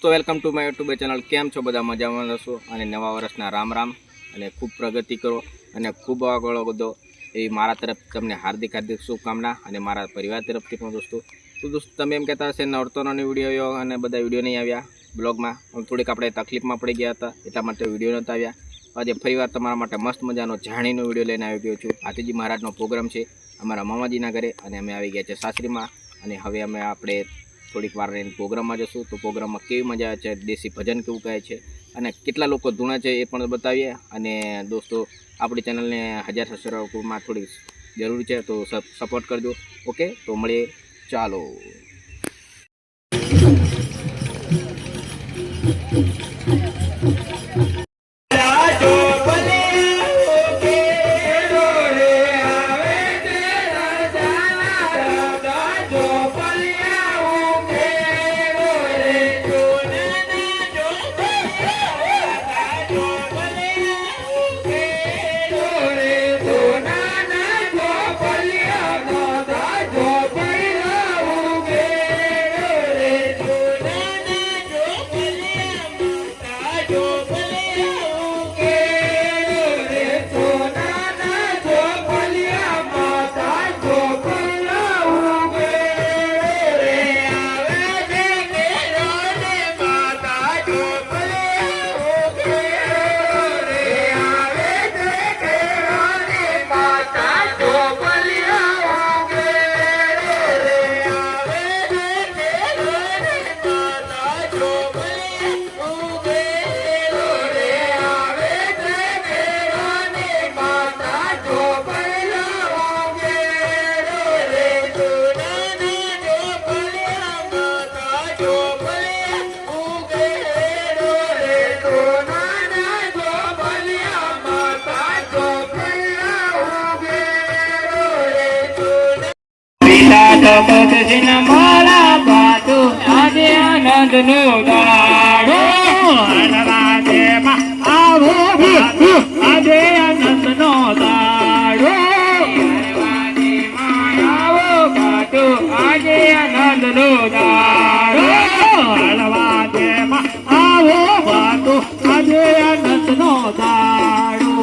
दोस्तों welcome to my YouTube channel. केम छो बधा मजामां हशो अने नवा वर्षना राम राम अने खूब प्रगति करो अने खूब आगळ वधो एवी मारा तरफ तमने हार्दिक हार्दिक शुभकामना अने मारा परिवार तरफथी पण दोस्तों। तो दोस्तों तमे एम कहेता हशो नवरतोनो विडियो आव्यो अने बधा विडियो नहीं आव्या ब्लॉगमां थोड़ीक आपणे तकलीफमां पड़ी गया हता એટલા માટે વિડિયો નહોતા આવ્યા। આજે ફરીવાર તમારા માટે મસ્ત મજાનો જાણીનો વિડિયો લઈને આવી ગયો છું। હાથીજી મહારાજનો પ્રોગ્રામ છે અમારા મામાજીના ઘરે અને અમે આવી ગયા છે સાસરીમાં અને હવે અમે આપણે થોડીક વાર રહીને પ્રોગ્રામમાં જશું। તો પ્રોગ્રામમાં કેવી મજા આવે છે, દેશી ભજન કેવું કહે છે અને કેટલા લોકો ધૂણે છે એ પણ બતાવીએ। અને દોસ્તો આપણી ચેનલને 1000 સબસ્ક્રાઇબરમાં થોડી જરૂર છે તો સપોર્ટ કરજો। ઓકે તો મળીએ, ચાલો। माला बातू आदे आनंद नो दाड़ो हलवादे मा आवो आदे आनंद नो दाड़ो हलवादे मा आवो बातू आदे आनंद नो दाड़ो हलवादे मा आवो बातू आदे आनंद नो दाड़ो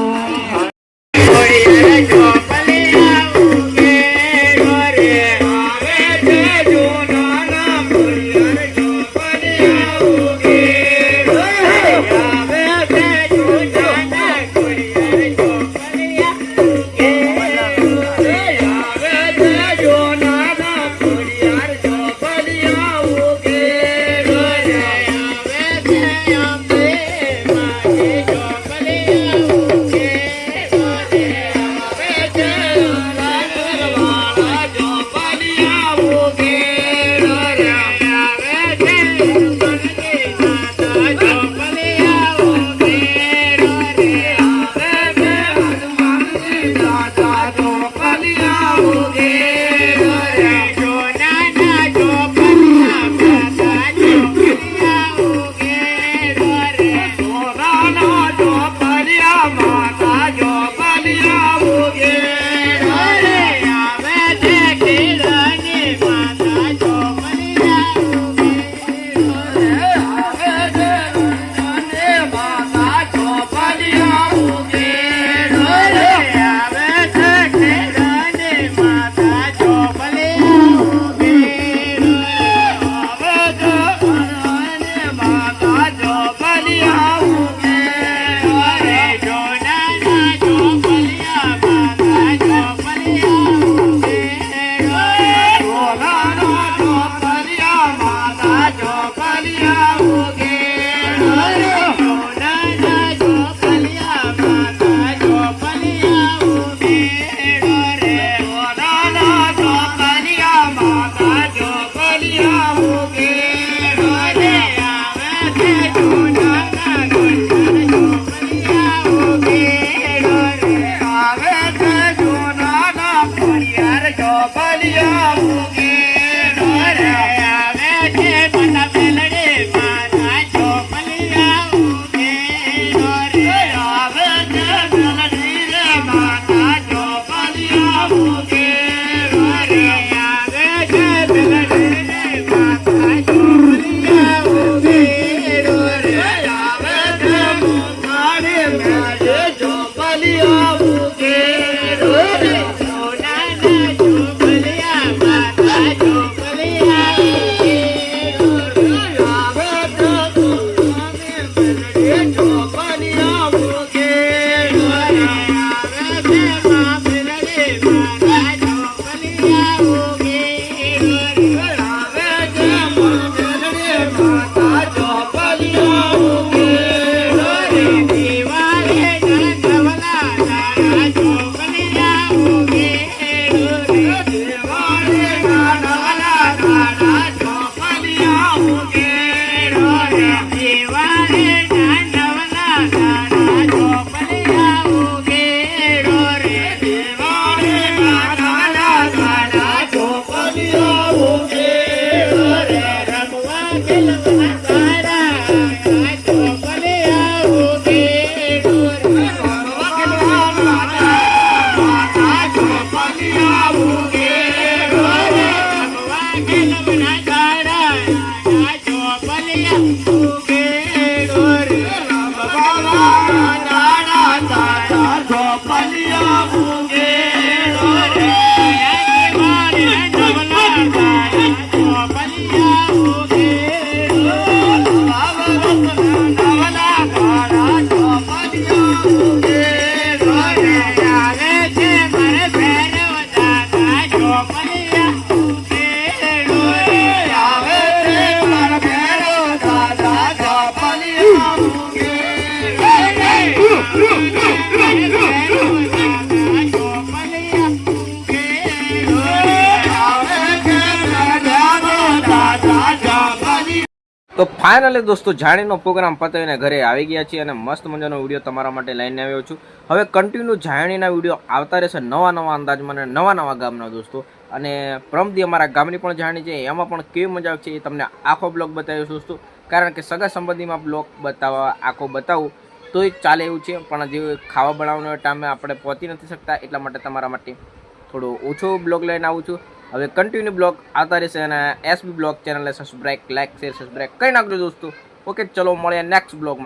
તો ફાઇનલી દોસ્તો જાણીનો પ્રોગ્રામ પતાવીને ઘરે આવી ગયા છીએ અને મસ્ત મજાનો વિડીયો તમારા માટે લઈને આવ્યો છું. હવે કન્ટિન્યુ જાણીના વિડીયો આવતા રહેશે નવા અંદાજમાં અને નવા ગામના દોસ્તો. અને પ્રમદી અમારા ગામની પણ જાણી છે, એમાં પણ કેવી મજા આવશે એ તમને આખો બ્લોગ બતાવ્યો દોસ્તો. કારણ કે સગા સંબંધીમાં બ્લોગ આખો બતાવું તો એ ચાલે એવું છે, પણ જે ખાવા બનાવવાનો ટાઈમે આપણે પહોંચી નથી શકતા, એટલા માટે તમારા માટે થોડો ઓછો બ્લોગ લઈને આવું છું. હવે કન્ટિન્યુ બ્લોગ આવતા રહેશે અને એસબી બ્લોગ ચેનલને સબસ્ક્રાઇબ, લાઇક, શેર, સબસ્ક્રાઇબ કરી નાખજો દોસ્તો. ઓકે, ચલો મળીએ નેક્સ્ટ બ્લોગમાં.